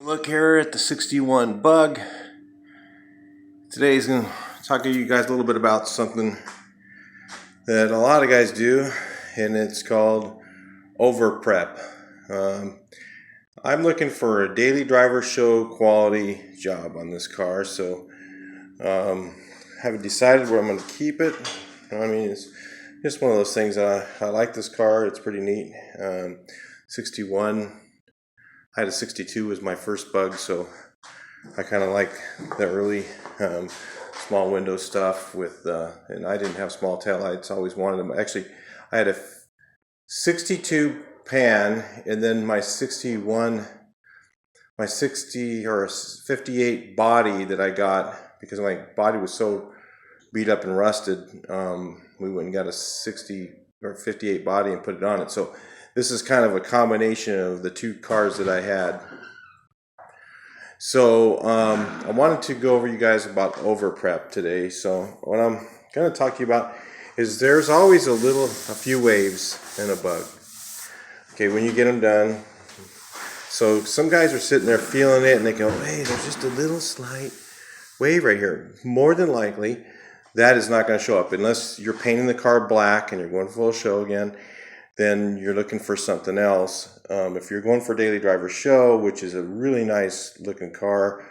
Look here at the 61 Bug. Today's going to talk to you guys a little bit about something that a lot of guys do, and it's called over prep. I'm looking for a daily driver show quality job on this car, so haven't decided where I'm going to keep it. I mean, it's just one of those things. I like this car. It's pretty neat. 61. I had a 62 was my first Bug, so I kind of like the early small window stuff with, and I didn't have small tail lights. I always wanted them. Actually, I had a 62 pan, and then my 61, my 60 or 58 body that I got because my body was so beat up and rusted. We went and got a 60 or 58 body and put it on it. So this is kind of a combination of the two cars that I had. So I wanted to go over you guys about over prep today. So what I'm going to talk to you about is there's always a few waves in a Bug. Okay, when you get them done. So some guys are sitting there feeling it and they go, hey, there's just a little slight wave right here. More than likely, that is not going to show up unless you're painting the car black and you're going full show again. Then you're looking for something else. If you're going for daily driver show, which is a really nice looking car,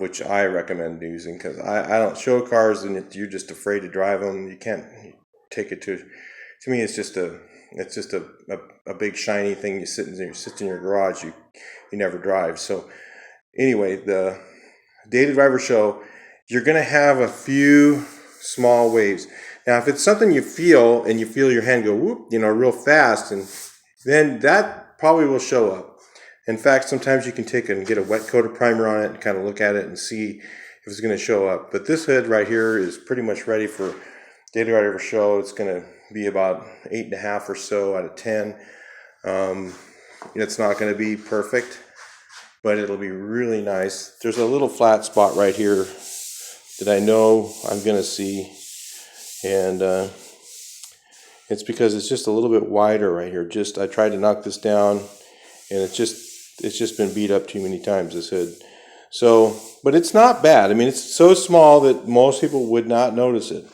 which I recommend using because I don't show cars and you're just afraid to drive them. You can't take it to me. It's just a big shiny thing. You sit in your garage. You never drive. So anyway, the daily driver show, you're going to have a few small waves. Now, if it's something you feel and you feel your hand go whoop, real fast, and then that probably will show up. In fact, sometimes you can take and get a wet coat of primer on it and kind of look at it and see if it's going to show up. But this hood right here is pretty much ready for daily driver show. It's going to be about 8.5 or so out of 10. It's not going to be perfect, but it'll be really nice. There's a little flat spot right here that I know I'm going to see. And it's because it's just a little bit wider right here. I tried to knock this down, and it's just been beat up too many times, this hood. So, but it's not bad. I mean, it's so small that most people would not notice it.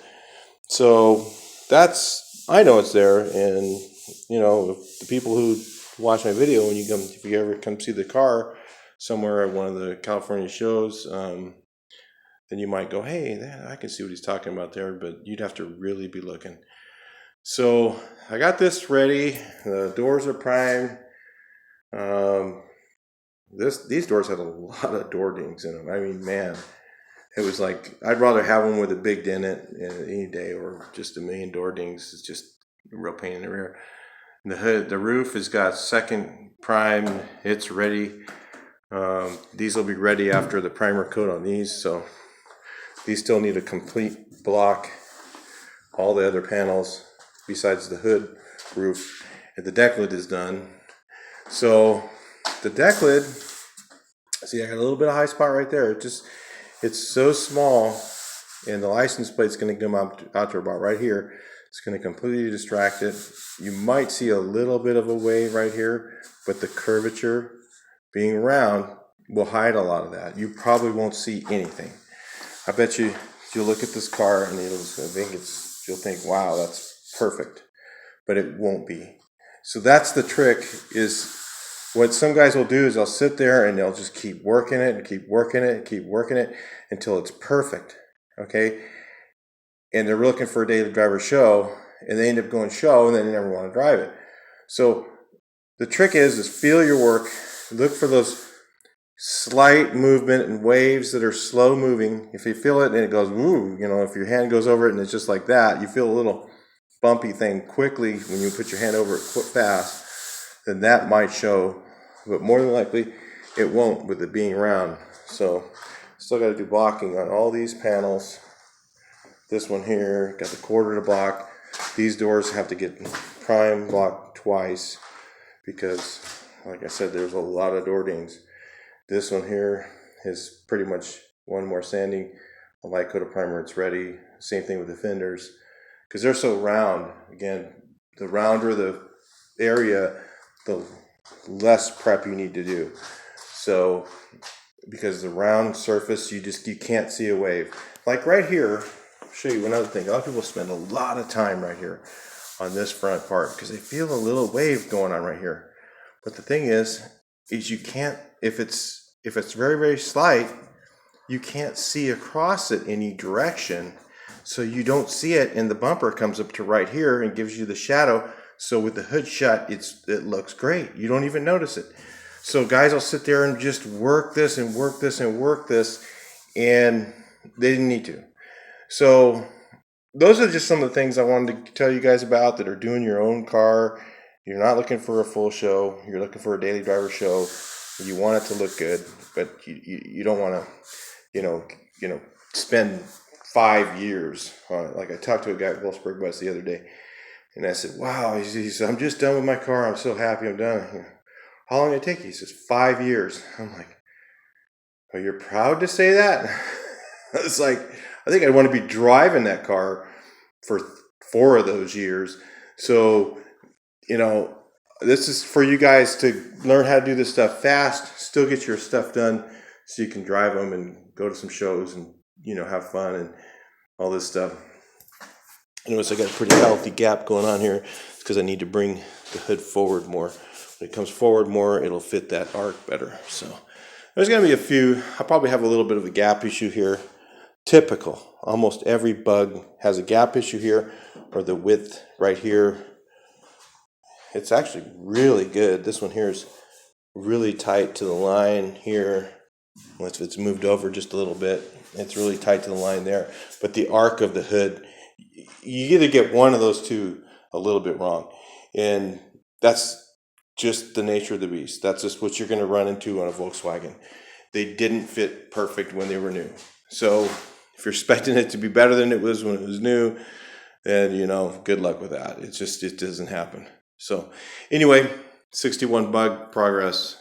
So I know it's there, and the people who watch my video, if you ever come see the car somewhere at one of the California shows, then you might go, hey, I can see what he's talking about there, but you'd have to really be looking. So I got this ready. The doors are primed. These doors had a lot of door dings in them. I mean, man, it was like, I'd rather have one with a big dent in it any day or just a million door dings. It's just a real pain in the rear. The roof has got second prime. It's ready. These will be ready after the primer coat on these, so these still need a complete block. All the other panels besides the hood, roof, and the deck lid is done. So the deck lid, see, I got a little bit of high spot right there. It's so small, and the license plate's going to come out to about right here. It's going to completely distract it. You might see a little bit of a wave right here, but the curvature being round will hide a lot of that. You probably won't see anything. I bet you'll look at this car and you'll think, wow, that's perfect, but it won't be. So that's the trick. Is what some guys will do is they'll sit there and they'll just keep working it and keep working it and keep working it until it's perfect. Okay, and they're looking for a daily driver show, and they end up going show, and then they never want to drive it. So the trick is feel your work, look for those slight movement and waves that are slow moving. If you feel it and it goes woo, if your hand goes over it and it's just like that, you feel a little bumpy thing quickly when you put your hand over it fast, then that might show, but more than likely it won't with it being round. So still got to do blocking on all these panels. This one here got the quarter to block. These doors have to get prime blocked twice because, like I said, there's a lot of door dings. This one here is pretty much one more sanding, a light coat of primer, it's ready. Same thing with the fenders, because they're so round. Again, the rounder the area, the less prep you need to do. So because the round surface, you can't see a wave. Like right here, I'll show you another thing. A lot of people spend a lot of time right here on this front part because they feel a little wave going on right here. But the thing is you can't, if it's very, very slight, you can't see across it any direction. So you don't see it, and the bumper comes up to right here and gives you the shadow. So with the hood shut, it looks great. You don't even notice it. So guys will sit there and just work this and work this and work this, and they didn't need to. So those are just some of the things I wanted to tell you guys about that are doing your own car. You're not looking for a full show. You're looking for a daily driver show. You want it to look good, but you don't want to, spend 5 years on it. Like I talked to a guy at Wolfsburg Bus the other day, and I said, wow, he said, I'm just done with my car. I'm so happy I'm done. How long did it take you? He says, 5 years. I'm like, oh, you're proud to say that? It's like, I think I'd want to be driving that car for 4 of those years. So, this is for you guys to learn how to do this stuff fast, still get your stuff done so you can drive them and go to some shows and, have fun and all this stuff. Notice I got a pretty healthy gap going on here. It's because I need to bring the hood forward more. When it comes forward more, it'll fit that arc better. So there's going to be a few. I'll probably have a little bit of a gap issue here. Typical. Almost every bug has a gap issue here, or the width right here. It's actually really good. This one here is really tight to the line here. If it's moved over just a little bit, it's really tight to the line there. But the arc of the hood, you either get one of those two a little bit wrong. And that's just the nature of the beast. That's just what you're going to run into on a Volkswagen. They didn't fit perfect when they were new. So if you're expecting it to be better than it was when it was new, then, good luck with that. It doesn't happen. So anyway, 61 bug progress.